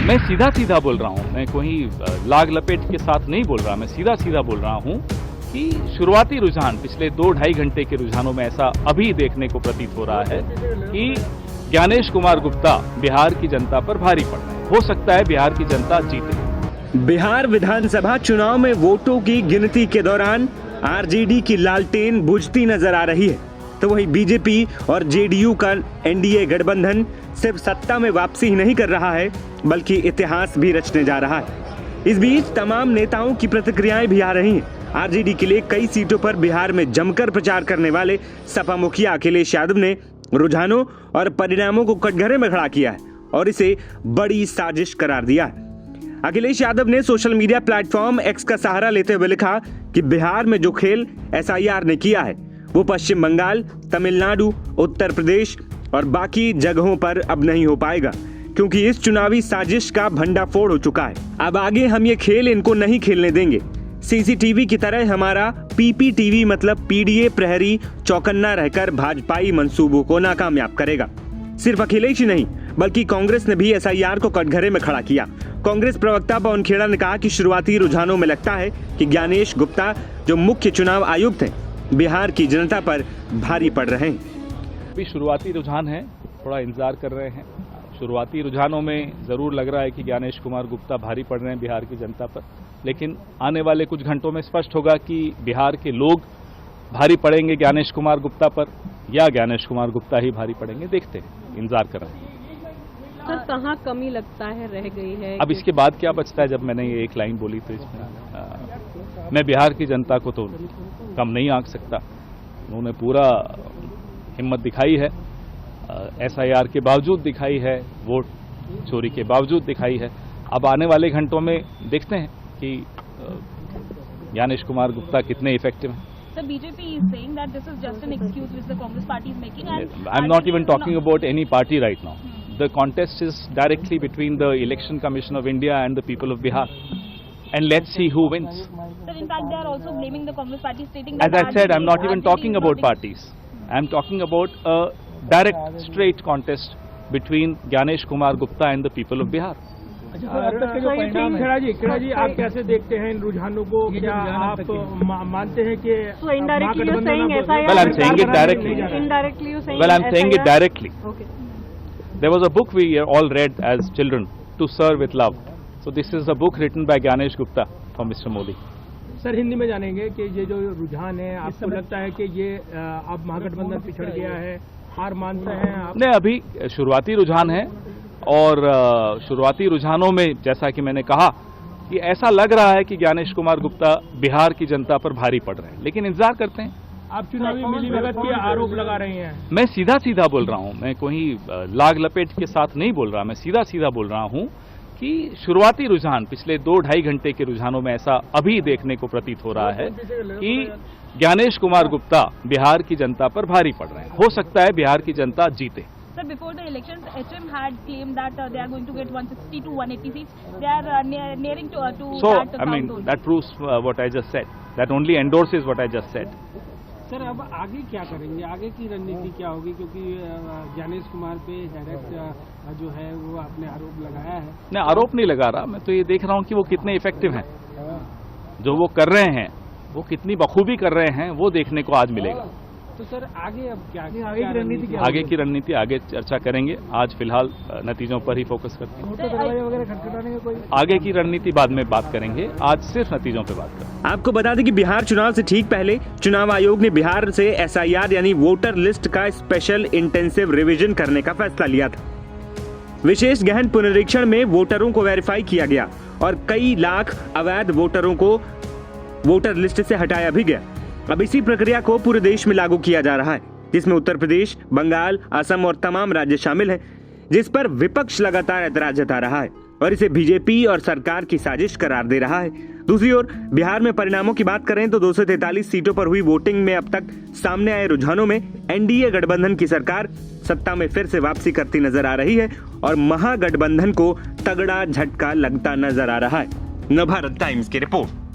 मैं सीधा सीधा बोल रहा हूँ, मैं कोई लाग लपेट के साथ नहीं बोल रहा, मैं सीधा सीधा बोल रहा हूँ कि शुरुआती रुझान पिछले 2-2.5 घंटे के रुझानों में ऐसा अभी देखने को प्रतीत हो रहा है कि ज्ञानेश कुमार गुप्ता बिहार की जनता पर भारी पड़ रहे हैं। हो सकता है बिहार की जनता जीते। बिहार विधानसभा चुनाव में वोटों की गिनती के दौरान आरजेडी की लालटेन बुझती नजर आ रही है, तो वहीं बीजेपी और जेडीयू का एनडीए गठबंधन सिर्फ सत्ता में वापसी ही नहीं कर रहा है बल्कि इतिहास भी रचने जा रहा है। इस बीच तमाम नेताओं की प्रतिक्रियाएं भी आ रही हैं। आरजेडी के लिए कई सीटों पर बिहार में जमकर प्रचार करने वाले सपा मुखिया अखिलेश यादव ने रुझानों और परिणामों को कटघरे में खड़ा किया है और इसे बड़ी साजिश करार दिया है। अखिलेश यादव ने सोशल मीडिया प्लेटफॉर्म एक्स का सहारा लेते हुए लिखा कि बिहार में जो खेल एसआईआर ने किया है वो पश्चिम बंगाल, तमिलनाडु, उत्तर प्रदेश और बाकी जगहों पर अब नहीं हो पाएगा, क्योंकि इस चुनावी साजिश का भंडाफोड़ हो चुका है। अब आगे हम ये खेल इनको नहीं खेलने देंगे। सीसीटीवी की तरह हमारा पीपीटीवी मतलब पीडीए प्रहरी चौकन्ना रहकर भाजपाई मंसूबों को नाकामयाब करेगा। सिर्फ अखिलेश ही नहीं बल्कि कांग्रेस ने भी एसआईआर को कटघरे में खड़ा किया। कांग्रेस प्रवक्ता पवन खेड़ा ने कहा कि शुरुआती रुझानों में लगता है कि ज्ञानेश गुप्ता जो मुख्य चुनाव आयुक्त हैं बिहार की जनता पर भारी पड़ रहे हैं। अभी शुरुआती रुझान है, थोड़ा इंतजार कर रहे हैं। शुरुआती रुझानों में जरूर लग रहा है कि ज्ञानेश कुमार गुप्ता भारी पड़ रहे हैं बिहार की जनता पर, लेकिन आने वाले कुछ घंटों में स्पष्ट होगा कि बिहार के लोग भारी पड़ेंगे ज्ञानेश कुमार गुप्ता पर या ज्ञानेश कुमार गुप्ता ही भारी पड़ेंगे। देखते हैं, इंतजार कर रहे हैं। सर कहाँ कमी लगता है रह गई है? अब इसके बाद क्या बचता है? जब मैंने ये एक लाइन बोली तो इसमें मैं बिहार की जनता को तो कम नहीं आंक सकता। उन्होंने पूरा हिम्मत दिखाई है, एसआईआर के बावजूद दिखाई है, वोट चोरी के बावजूद दिखाई है। अब आने वाले घंटों में देखते हैं कि ज्ञानेश कुमार गुप्ता कितने इफेक्टिव हैं। The BJP is saying that this is just an excuse which the Congress party is making. I'm not even talking about any party right now. The contest is directly between the Election Commission of India and the people of Bihar. And let's see who wins. Sir, in fact, they are also blaming the Congress party, stating that... As I said, I'm not even talking about parties. I'm talking about a direct, straight contest between Gyanesh Kumar Gupta and the people of Bihar. अच्छा sir, अब तक के जो परिणाम खेड़ा जी आप कैसे देखते हैं इन रुझानों को? क्या आप मानते हैं कि indirectly you're saying SIR? Well, I'm saying it directly. Indirectly you're saying Well, I'm saying it directly. Okay. There was a book we all read as children, To Serve with Love. So this is a book written by Gyanesh Gupta for Mr. Modi. Sir Hindi में जानेंगे कि ये जो रुझान है, आपको लगता है कि ये अब महागठबंधन पिछड़ गया है, हार मानते हैं आप? नहीं, अभी शुरुआती रुझान है और शुरुआती रुझानों में जैसा कि मैंने कहा कि ऐसा लग रहा है कि ज्ञानेश कुमार गुप्ता बिहार की जनता पर भारी पड़ रहे हैं, लेकिन इंतजार करते हैं। आप चुनावी मिलीभगत के आरोप लगा रहे हैं। मैं सीधा सीधा बोल रहा हूं, मैं कोई लाग लपेट के साथ नहीं बोल रहा, मैं सीधा सीधा बोल रहा हूं कि शुरुआती रुझान पिछले 2-2.5 घंटे के रुझानों में ऐसा अभी देखने को प्रतीत हो रहा है कि ज्ञानेश कुमार गुप्ता बिहार की जनता पर भारी पड़ रहे हैं। हो सकता है बिहार की जनता जीते। Sir, before the elections, HM had claimed that they are going to get 160 to 180 seats. They are nearing to So, that I mean, count that proves what I just said. That only endorses what I just said. Sir अब आगे क्या करेंगे? आगे की रणनीति क्या होगी? क्योंकि ज्ञानेश कुमार पे डायरेक्ट जो है वो आपने आरोप लगाया है। नहीं, आरोप नहीं लगा रहा, मैं तो ये देख रहा हूँ कि वो कितने इफेक्टिव हैं। जो वो कर रहे हैं वो कितनी बखूबी कर रहे हैं वो देखने को आज मिलेगा। तो सर आगे अब क्या आगे की रणनीति क्या? आगे की रणनीति आगे चर्चा करेंगे। आज फिलहाल नतीजों पर ही फोकस करते हैं। दरवाजे वगैरह खटखटाने का कोई? आगे की रणनीति बाद में बात करेंगे, आज सिर्फ नतीजों पे बात करेंगे। आपको बता दें कि बिहार चुनाव से ठीक पहले चुनाव आयोग ने बिहार से एसआईआर यानी वोटर लिस्ट का स्पेशल इंटेंसिव रिवीजन करने का फैसला लिया था। विशेष गहन पुनरीक्षण में वोटरों को वेरीफाई किया गया और कई लाख अवैध वोटरों को वोटर लिस्ट से हटाया भी गया। अब इसी प्रक्रिया को पूरे देश में लागू किया जा रहा है, जिसमें उत्तर प्रदेश, बंगाल, असम और तमाम राज्य शामिल हैं, जिस पर विपक्ष लगातार ऐतराज जता रहा है और इसे बीजेपी और सरकार की साजिश करार दे रहा है। दूसरी ओर बिहार में परिणामों की बात करें तो 243 सीटों पर हुई वोटिंग में अब तक सामने आए रुझानों में एनडीए गठबंधन की सरकार सत्ता में फिर से वापसी करती नजर आ रही है और महागठबंधन को तगड़ा झटका लगता नजर आ रहा है। नवभारत टाइम्स की रिपोर्ट।